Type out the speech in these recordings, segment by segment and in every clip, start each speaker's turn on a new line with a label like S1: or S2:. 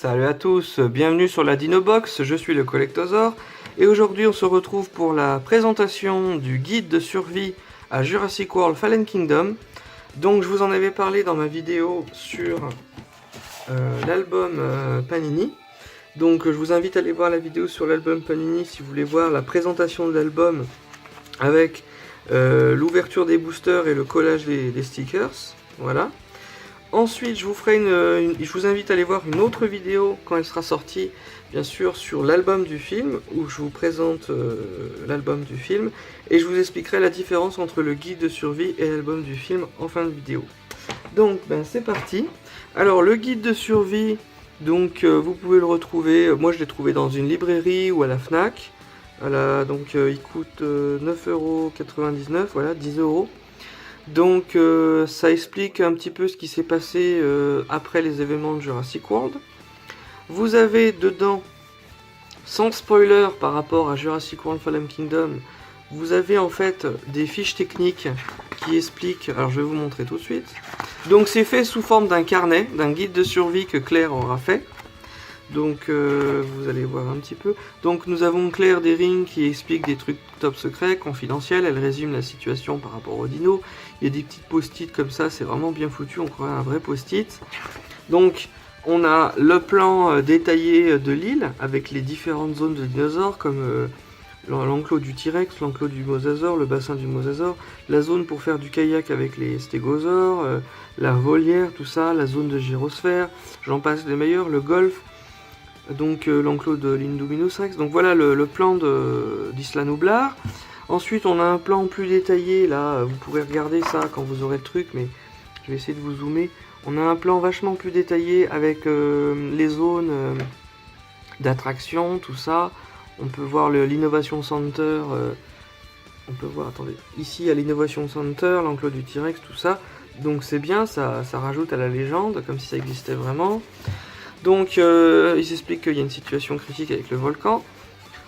S1: Salut à tous, bienvenue sur la Dinobox, je suis le Collectosaur et aujourd'hui on se retrouve pour la présentation du guide de survie à Jurassic World Fallen Kingdom. Donc je vous en avais parlé dans ma vidéo sur l'album Panini. Donc je vous invite à aller voir la vidéo sur l'album Panini si vous voulez voir la présentation de l'album avec l'ouverture des boosters et le collage des stickers. Voilà. Ensuite, je vous invite à aller voir une autre vidéo quand elle sera sortie, bien sûr, sur l'album du film, où je vous présente l'album du film, et je vous expliquerai la différence entre le guide de survie et l'album du film en fin de vidéo. Donc, c'est parti. Alors, le guide de survie, donc, vous pouvez le retrouver, moi je l'ai trouvé dans une librairie ou à la FNAC. Voilà, donc il coûte 9,99 €, voilà, 10 €. Donc ça explique un petit peu ce qui s'est passé après les événements de Jurassic World. Vous avez dedans, sans spoiler par rapport à Jurassic World Fallen Kingdom, vous avez en fait des fiches techniques qui expliquent, alors je vais vous montrer tout de suite. Donc c'est fait sous forme d'un carnet, d'un guide de survie que Claire aura fait. Donc vous allez voir un petit peu. Donc nous avons Claire Deering qui explique des trucs top secrets, confidentiels. Elle résume la situation par rapport au dino. Il y a des petites post-it comme ça, c'est vraiment bien foutu, on croirait un vrai post-it. Donc on a le plan détaillé de l'île avec les différentes zones de dinosaures comme l'enclos du T-Rex, l'enclos du mosasaure, le bassin du mosasaure, la zone pour faire du kayak avec les stégosaures, la volière, tout ça, la zone de gyrosphère, j'en passe les meilleurs, le golfe. Donc l'enclos de l'Indominus Rex. Donc voilà le plan d'Isla Nublar. Ensuite on a un plan plus détaillé, là vous pourrez regarder ça quand vous aurez le truc, mais je vais essayer de vous zoomer. On a un plan vachement plus détaillé avec les zones d'attraction, tout ça. On peut voir l'Innovation Center, on peut voir, attendez, ici à l'Innovation Center, l'enclos du T-Rex, tout ça. Donc c'est bien, ça rajoute à la légende, comme si ça existait vraiment. Donc il s'explique qu'il y a une situation critique avec le volcan.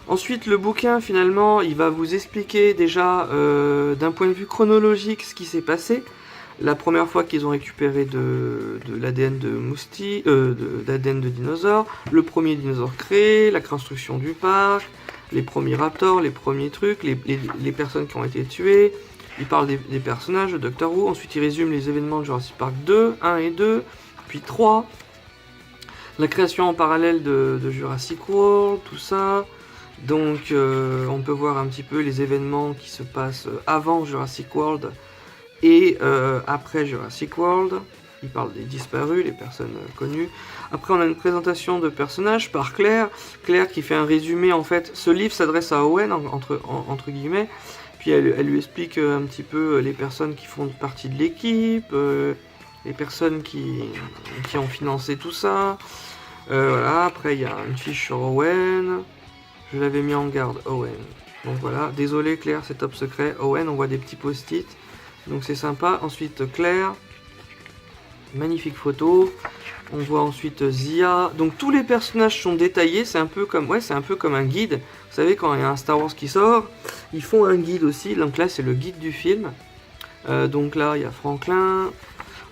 S1: Ensuite le bouquin finalement il va vous expliquer déjà d'un point de vue chronologique ce qui s'est passé. La première fois qu'ils ont récupéré de l'ADN d'ADN de dinosaures, le premier dinosaure créé, la construction du parc, les premiers raptors, les premiers trucs, les personnes qui ont été tuées. Il parle des personnages de Doctor Who, ensuite il résume les événements de Jurassic Park 2, 1 et 2, puis 3. La création en parallèle de Jurassic World, tout ça. Donc on peut voir un petit peu les événements qui se passent avant Jurassic World et après Jurassic World. Il parle des disparus, les personnes connues. Après on a une présentation de personnages par Claire. Claire qui fait un résumé en fait. Ce livre s'adresse à Owen entre guillemets. Puis elle lui explique un petit peu les personnes qui font partie de l'équipe. Les personnes qui ont financé tout ça. Voilà, après il y a une fiche sur Owen. Je l'avais mis en garde, Owen. Donc voilà, désolé Claire, c'est top secret. Owen, on voit des petits post-it. Donc c'est sympa. Ensuite Claire. Magnifique photo. On voit ensuite Zia. Donc tous les personnages sont détaillés. C'est un peu comme un guide. Vous savez, quand il y a un Star Wars qui sort, ils font un guide aussi. Donc là, c'est le guide du film. Donc là, il y a Franklin.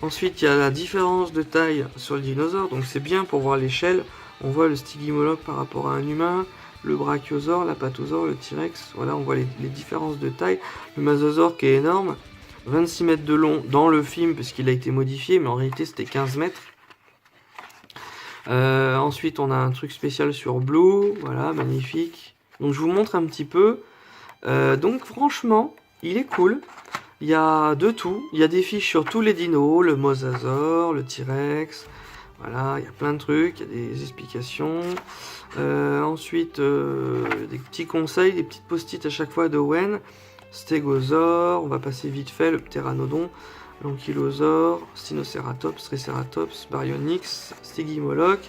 S1: Ensuite, il y a la différence de taille sur le dinosaure, donc c'est bien pour voir l'échelle. On voit le Stygimoloch par rapport à un humain, le Brachiosaure, l'Apatosaure, le T-Rex. Voilà, on voit les différences de taille. Le Mosasaure qui est énorme, 26 mètres de long dans le film, parce qu'il a été modifié, mais en réalité c'était 15 mètres. Ensuite, on a un truc spécial sur Blue, voilà, magnifique. Donc je vous montre un petit peu. Donc franchement, il est cool. Il y a de tout, il y a des fiches sur tous les dinos, le mosasaure, le T-Rex, voilà, il y a plein de trucs, il y a des explications. Ensuite, des petits conseils, des petites post-it à chaque fois d'Owen, stégosaure, on va passer vite fait, le pteranodon, l'ankylosaure, Stinoceratops, Triceratops, Baryonyx, Stygimoloch,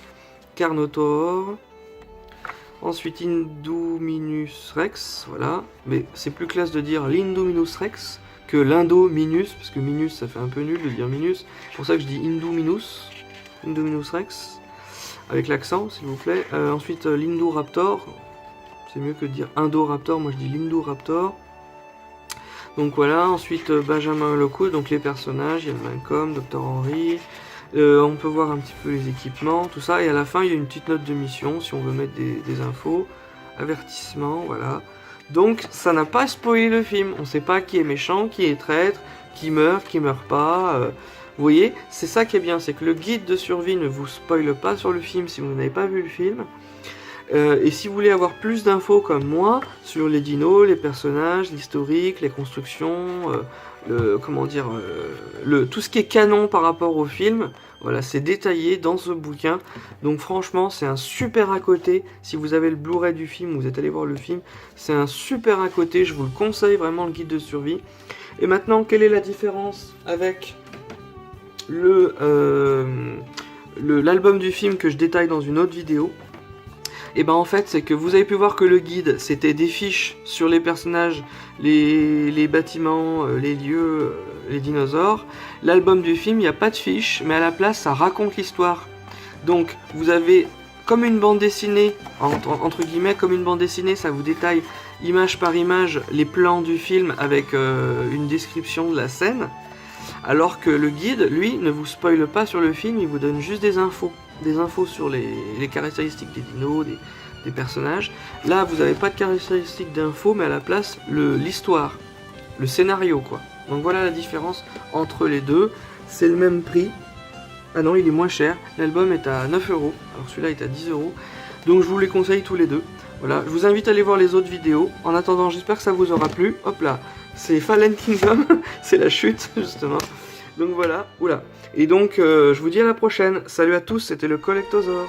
S1: Carnotaure. Ensuite, Indominus Rex, voilà, mais c'est plus classe de dire l'Indominus Rex que l'Indominus, parce que Minus ça fait un peu nul de dire Minus, c'est pour ça que je dis Indominus Rex, avec l'accent s'il vous plaît. Ensuite l'Indoraptor, c'est mieux que de dire Indoraptor, moi je dis l'Indoraptor. Donc voilà, ensuite Benjamin Lockwood, donc les personnages, il y a Malcolm, Dr Henry, On peut voir un petit peu les équipements, tout ça, et à la fin il y a une petite note de mission si on veut mettre des infos, avertissement, voilà. Donc ça n'a pas spoilé le film, on sait pas qui est méchant, qui est traître, qui meurt pas. Vous voyez, c'est ça qui est bien, c'est que le guide de survie ne vous spoile pas sur le film si vous n'avez pas vu le film. Et si vous voulez avoir plus d'infos comme moi sur les dinos, les personnages, l'historique, les constructions, tout ce qui est canon par rapport au film, voilà, c'est détaillé dans ce bouquin. Donc franchement, c'est un super à côté. Si vous avez le Blu-ray du film, vous êtes allé voir le film, c'est un super à côté. Je vous le conseille vraiment, le guide de survie. Et maintenant, quelle est la différence avec l'album du film que je détaille dans une autre vidéo? Et ben en fait, c'est que vous avez pu voir que le guide, c'était des fiches sur les personnages, les bâtiments, les lieux, les dinosaures. L'album du film, il n'y a pas de fiches, mais à la place, ça raconte l'histoire. Donc, vous avez comme une bande dessinée, entre guillemets, comme une bande dessinée, ça vous détaille image par image les plans du film avec une description de la scène. Alors que le guide, lui, ne vous spoile pas sur le film, il vous donne juste des infos. Des infos sur les caractéristiques des dinos, des personnages. Là, vous n'avez pas de caractéristiques d'infos, mais à la place, l'histoire, le scénario, quoi. Donc voilà la différence entre les deux. C'est le même prix. Ah non, il est moins cher. L'album est à 9 €. Alors celui-là est à 10 €. Donc je vous les conseille tous les deux. Voilà, je vous invite à aller voir les autres vidéos. En attendant, j'espère que ça vous aura plu. Hop là, c'est Fallen Kingdom. C'est la chute, justement. Donc voilà, oula. Et donc, je vous dis à la prochaine. Salut à tous, c'était le Collectosaur.